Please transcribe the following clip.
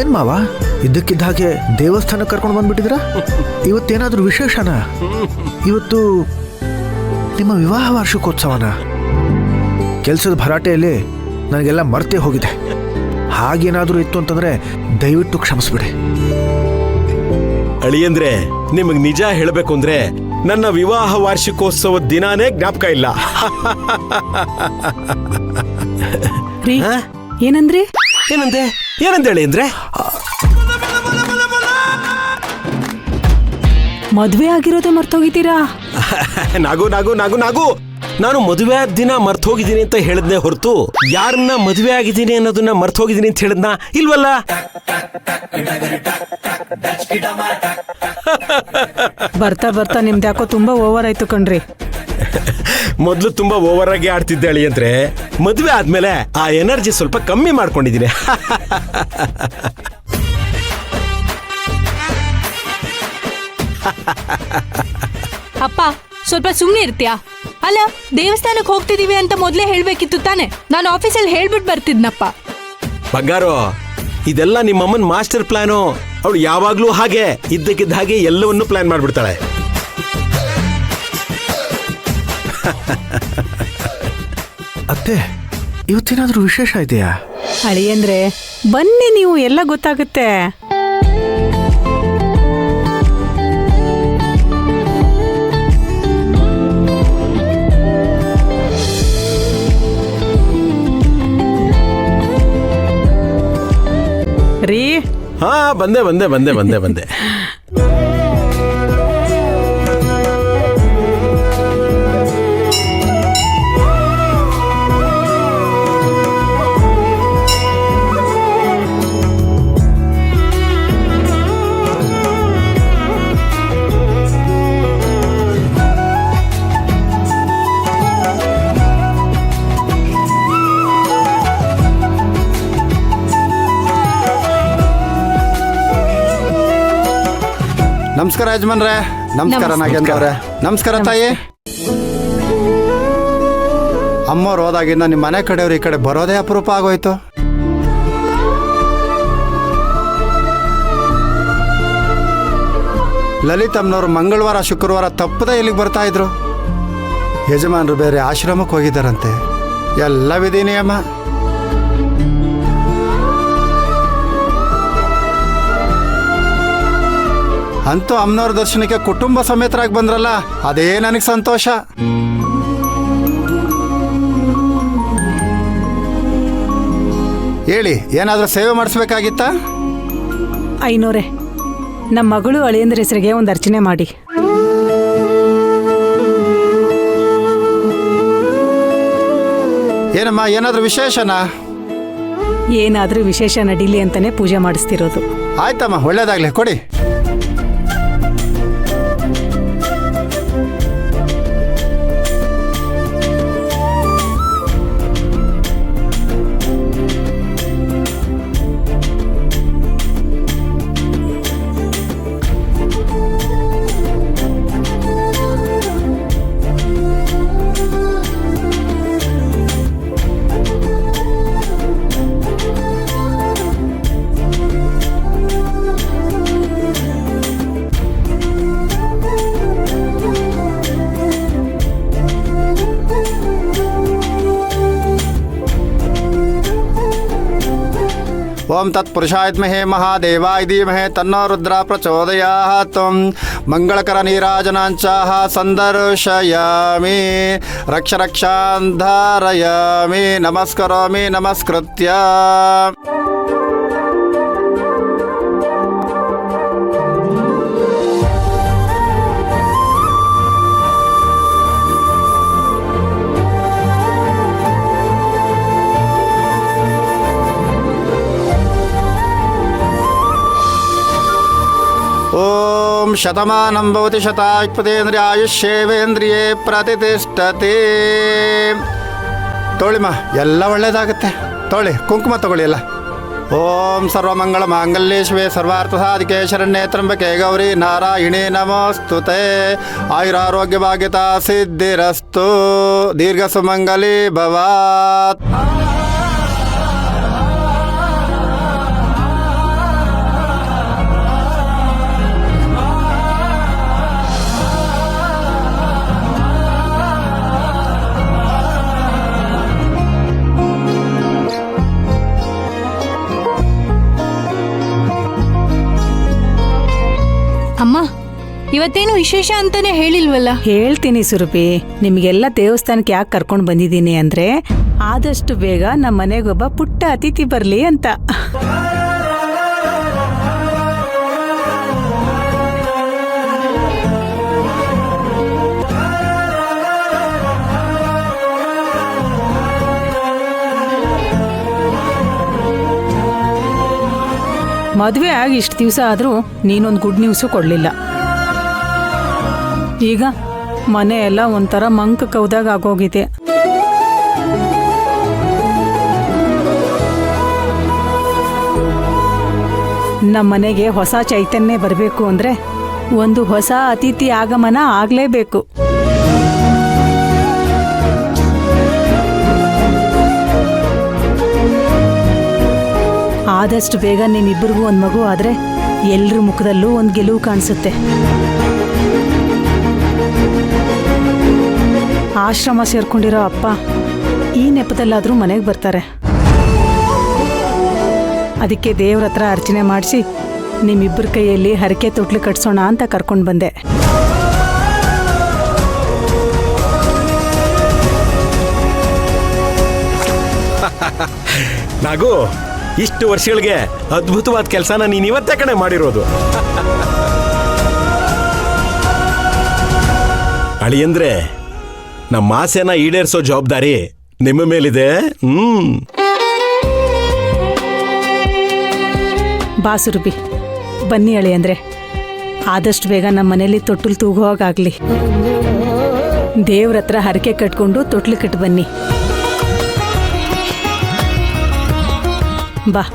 ಏನ್ ಮಾವ ಇದ್ದಕ್ಕಿದ್ದ ಹಾಗೆ ದೇವಸ್ಥಾನ ಕರ್ಕೊಂಡು ಬಂದ್ಬಿಟ್ಟಿದ್ರ? ಇವತ್ತೇನಾದ್ರೂ ವಿಶೇಷನಾ? ಇವತ್ತು ನಿಮ್ಮ ವಿವಾಹ ವಾರ್ಷಿಕೋತ್ಸವನ? ಕೆಲಸದ ಭರಾಟೆಯಲ್ಲಿ ನನಗೆಲ್ಲ ಮರ್ತೇ ಹೋಗಿದೆ. ಹಾಗೇನಾದ್ರೂ ಇತ್ತು ಅಂತಂದ್ರೆ ದಯವಿಟ್ಟು ಕ್ಷಮಿಸ್ಬಿಡಿ. ಅಳಿಯಂದ್ರೆ ನಿಮಗ್ ನಿಜ ಹೇಳಬೇಕು ಅಂದ್ರೆ ನನ್ನ ವಿವಾಹ ವಾರ್ಷಿಕೋತ್ಸವದ ದಿನಾನೇ ಜ್ಞಾಪಕ ಇಲ್ಲ. ಏನಂದ್ರೆ ಏನಂದೆ ಏನಂದೆ ಅಳಿಯಂದ್ರೆ? ಮದ್ವೆ ಆಗಿರೋದೇ ಮರ್ತೋಗಿದ್ದೀರಾ? ನಾಗು ನಾಗು ನಾಗು ನಾಗು ನಾನು ಮದುವೆ ಆದ ದಿನ ಮರ್ತೋಗಿದ್ದೀನಿ ಅಂತ ಹೇಳಿದ್ನೆ ಹೊರತು ಯಾರನ್ನ ಮದುವೆ ಆಗಿದ್ದೀನಿ ಅನ್ನೋದನ್ನ ಮರ್ತೋಗಿದ್ದೀನಿ ಅಂತ ಹೇಳಿದ್ನ ಇಲ್ವಲ್ಲ. ಬರ್ತಾ ಬರ್ತಾ ನಿಮ್ದು ಯಾಕೋ ತುಂಬಾ ಓವರ್ ಆಯ್ತು ಕಣ್ರಿ. ಮೊದ್ಲು ತುಂಬಾ ಓವರ್ ಆಗಿ ಆಡ್ತಿದ್ದೆ ಅಳಿಯಂದ್ರೆ, ಮದುವೆ ಆದ್ಮೇಲೆ ಆ ಎನರ್ಜಿ ಸ್ವಲ್ಪ ಕಮ್ಮಿ ಮಾಡ್ಕೊಂಡಿದ್ದೀನಿ. ಅಪ್ಪ ಸ್ವಲ್ಪ ಸುಮ್ಮನೆ ಇರ್ತೀಯಾ? ಅಲ್ಲ, ದೇವಸ್ಥಾನಕ್ಕೆ ಹೋಗ್ತಿದೀವಿ ಅಂತ ಮೊದ್ಲೇ ಹೇಳ್ಬೇಕಿತ್ತು ತಾನೆ. ನಾನು ಆಫೀಸಲ್ಲಿ ಹೇಳ್ಬಿಟ್ಟು ಬರ್ತಿದ್ನಪ್ಪ. ಬಂಗಾರು, ಇದೆಲ್ಲ ನಿಮ್ಮಮ್ಮನ ಮಾಸ್ಟರ್ ಪ್ಲಾನು. ಅವಳು ಯಾವಾಗ್ಲೂ ಹಾಗೆ ಇದ್ದಕ್ಕಿದ್ದ ಹಾಗೆ ಎಲ್ಲವನ್ನೂ ಪ್ಲಾನ್ ಮಾಡ್ಬಿಡ್ತಾಳೆ. ಅತ್ತೆ, ಇವತ್ತೇನಾದ್ರೂ ವಿಶೇಷ ಇದೆಯಾ? ಅಳಿಯಂದ್ರೆ ಬನ್ನಿ, ನೀವು ಎಲ್ಲ ಗೊತ್ತಾಗುತ್ತೆ. ರೀ ಹಾ, ಬಂದೆ ಬಂದೆ ಬಂದೆ ಬಂದೆ ಬಂದೆ. ನಮಸ್ಕಾರ ಯಜಮಾನ್ರೆ. ನಮಸ್ಕಾರ ನಾಗೇಂದ್ರ ಅವ್ರೆ. ನಮಸ್ಕಾರ ತಾಯಿ. ಅಮ್ಮವ್ರು ಹೋದಾಗಿಂದ ನಿಮ್ಮ ಮನೆ ಕಡೆಯವ್ರು ಈ ಕಡೆ ಬರೋದೇ ಅಪರೂಪ ಆಗೋಯ್ತು. ಲಲಿತಮ್ಮನವ್ರು ಮಂಗಳವಾರ ಶುಕ್ರವಾರ ತಪ್ಪದೇ ಇಲ್ಲಿಗೆ ಬರ್ತಾ ಇದ್ರು. ಯಜಮಾನ್ರು ಬೇರೆ ಆಶ್ರಮಕ್ಕೆ ಹೋಗಿದ್ದಾರಂತೆ. ಎಲ್ಲ ವಿಧಿ ನಿಯಮ. ಅಂತೂ ಅಮ್ಮನವ್ರ ದರ್ಶನಕ್ಕೆ ಕುಟುಂಬ ಸಮೇತರಾಗಿ ಬಂದ್ರಲ್ಲ, ಅದೇ ನನಗೆ ಸಂತೋಷ. ಹೇಳಿ, ಏನಾದರೂ ಸೇವೆ ಮಾಡಿಸ್ಬೇಕಾಗಿತ್ತಾ? ಐನೋರೆ, ನಮ್ಮ ಮಗಳು ಅಳಿಯಂದ್ರ ಹೆಸರಿಗೆ ಒಂದು ಅರ್ಚನೆ ಮಾಡಿ. ಏನಮ್ಮ, ಏನಾದರೂ ವಿಶೇಷನಾ? ಏನಾದರೂ ವಿಶೇಷ ನಡೀಲಿ ಅಂತಾನೆ ಪೂಜೆ ಮಾಡಿಸ್ತಿರೋದು. ಆಯ್ತಮ್ಮ, ಒಳ್ಳೇದಾಗ್ಲಿ, ಕೊಡಿ. ಓಂ ತತ್ಪುರುಷಾಯ ವಿದ್ಮಹೇ ಮಹಾದೇವಾಯ ಧೀಮಹಿ ತನ್ನೋ ರುದ್ರ ಪ್ರಚೋದಯಾತ್. ಮಂಗಳಕರ ನೀರಾಜನಾಂಚಾಹ ಸಂದರ್ಶಯಾಮಿ, ರಕ್ಷ ರಕ್ಷಾಂಧಾರಯಾಮಿ, ನಮಸ್ಕರೋಮಿ ನಮಸ್ಕೃತ್ಯ. ಓಂ ಶತಮಾನಂ ಭವತಿ ಶತಾಯುಷ್ಪತೇಂದ್ರಿಯ ಆಯುಷ್ಯೇವೇಂದ್ರಿಯೇ ಪ್ರತಿಷ್ಠತೆ. ತೊಳಿಮ್ಮ, ಎಲ್ಲ ಒಳ್ಳೇದಾಗುತ್ತೆ. ತೊಳಿ, ಕುಂಕುಮ ತಗೊಳ್ಳಿ ಎಲ್ಲ. ಓಂ ಸರ್ವಮಂಗಳ ಮಾಂಗಲ್ಯೇ ಶಿವೆ ಸರ್ವಾರ್ಥ ಸಾಧಿಕೆ ಶರಣ್ಯೇ ತ್ರ್ಯಂಬಕೆ ಗೌರಿ ನಾರಾಯಣಿ ನಮೋಸ್ತುತೆ. ಆಯುರಾರೋಗ್ಯ ಭಾಗ್ಯತಾ ಸಿದ್ಧಿರಸ್ತು. ದೀರ್ಘ ಸುಮಂಗಲಿ ಭವಾತ್. ಇವತ್ತೇನು ವಿಶೇಷ ಅಂತಾನೆ ಹೇಳಿಲ್ವಲ್ಲ. ಹೇಳ್ತೀನಿ ಸುರಭಿ, ನಿಮ್ಗೆಲ್ಲ ದೇವಸ್ಥಾನಕ್ಕೆ ಯಾಕೆ ಕರ್ಕೊಂಡು ಬಂದಿದ್ದೀನಿ ಅಂದ್ರೆ ಆದಷ್ಟು ಬೇಗ ನಮ್ಮ ಮನೆಗೊಬ್ಬ ಪುಟ್ಟ ಅತಿಥಿ ಬರ್ಲಿ ಅಂತ. ಮದುವೆ ಆಗಿ ಇಷ್ಟು ದಿವಸ ಆದರೂ ನೀನೊಂದು ಗುಡ್ ನ್ಯೂಸು ಕೊಡಲಿಲ್ಲ. ಈಗ ಮನೆ ಎಲ್ಲ ಒಂಥರ ಮಂಕ ಕೌದಾಗ ಆಗೋಗಿದೆ. ನಮ್ಮ ಮನೆಗೆ ಹೊಸ ಚೈತನ್ಯ ಬರಬೇಕು ಅಂದರೆ ಒಂದು ಹೊಸ ಅತಿಥಿ ಆಗಮನ ಆಗಲೇಬೇಕು. ಆದಷ್ಟು ಬೇಗ ನಿಮ್ಮಿಬ್ಬರಿಗೂ ಒಂದು ಮಗು ಆದರೆ ಎಲ್ಲರ ಮುಖದಲ್ಲೂ ಒಂದು ಗೆಲುವು ಕಾಣಿಸುತ್ತೆ. ಆಶ್ರಮ ಸೇರ್ಕೊಂಡಿರೋ ಅಪ್ಪ ಈ ನೆಪದಲ್ಲಾದರೂ ಮನೆಗೆ ಬರ್ತಾರೆ. ಅದಕ್ಕೆ ದೇವ್ರ ಹತ್ರ ಅರ್ಚನೆ ಮಾಡಿಸಿ ನಿಮ್ಮಿಬ್ಬರ ಕೈಯಲ್ಲಿ ಹರಕೆ ತೊಟ್ಲು ಕಟ್ಸೋಣ ಅಂತ ಕರ್ಕೊಂಡು ಬಂದೆ. ನಾಗು, ಇಷ್ಟು ವರ್ಷಗಳಿಗೆ ಅದ್ಭುತವಾದ ಕೆಲಸನ ನೀನು ಇವತ್ತೇ ಕಣೆ ಮಾಡಿರೋದು. ಅಳಿಯಂದ್ರೆ ನಮ್ಮ ಆಸೆನ ಈಡೇರಿಸೋ ಜವಾಬ್ದಾರಿ ನಿಮ್ಮ ಮೇಲಿದೆ. ಬಾ ಸುರಭಿ, ಬನ್ನಿ ಅಳಿ ಅಂದರೆ ಆದಷ್ಟು ಬೇಗ ನಮ್ಮ ಮನೇಲಿ ತೊಟ್ಲು ತೂಗುವಾಗಲಿ. ದೇವ್ರ ಹತ್ರ ಹರಕೆ ಕಟ್ಕೊಂಡು ತೊಟ್ಲು ಕಟ್ಟು ಬನ್ನಿ. ಬಾ.